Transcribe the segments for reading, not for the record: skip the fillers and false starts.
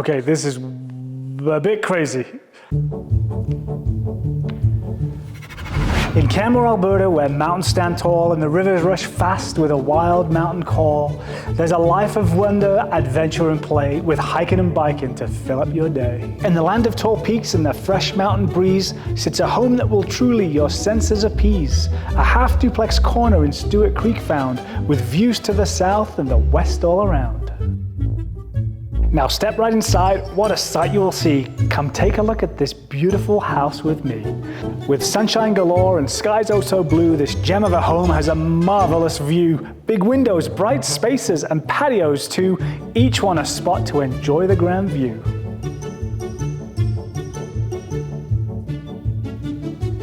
Okay, this is a bit crazy. In Canmore, Alberta, where mountains stand tall and the rivers rush fast with a wild mountain call, there's a life of wonder, adventure and play with hiking and biking to fill up your day. In the land of tall peaks and the fresh mountain breeze sits a home that will truly your senses appease. A half duplex corner in Stewart Creek found with views to the south and the west all around. Now step right inside, what a sight you will see. Come take a look at this beautiful house with me. With sunshine galore and skies oh so blue, this gem of a home has a marvelous view. Big windows, bright spaces and patios too, each one a spot to enjoy the grand view.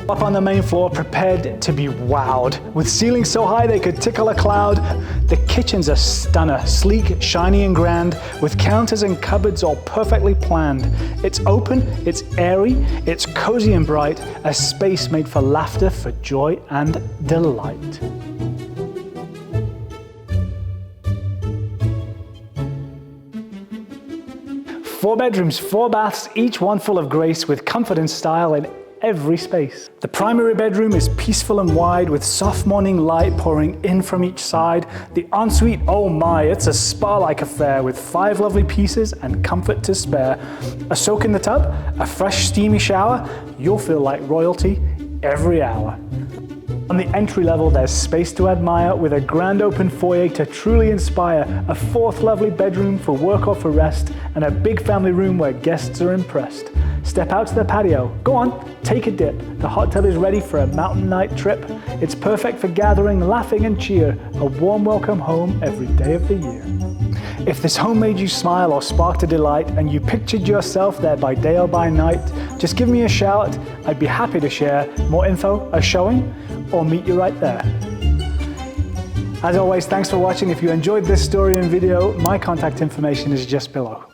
Up on the main floor, prepared to be wowed. With ceilings so high they could tickle a cloud. The kitchen's a stunner, sleek, shiny and grand, with counters and cupboards all perfectly planned. It's open, it's airy, it's cozy and bright, a space made for laughter, for joy and delight. Four bedrooms, 4 baths, each one full of grace with comfort and style in every space. The primary bedroom is peaceful and wide with soft morning light pouring in from each side. The ensuite, oh my, it's a spa-like affair with 5 lovely pieces and comfort to spare. A soak in the tub, a fresh steamy shower, you'll feel like royalty every hour. On the entry level, there's space to admire with a grand open foyer to truly inspire, a 4th lovely bedroom for work or for rest, and a big family room where guests are impressed. Step out to the patio. Go on, take a dip. The hot tub is ready for a mountain night trip. It's perfect for gathering, laughing and cheer. A warm welcome home every day of the year. If this home made you smile or sparked a delight and you pictured yourself there by day or by night, just give me a shout. I'd be happy to share more info, a showing, or meet you right there. As always, thanks for watching. If you enjoyed this story and video, my contact information is just below.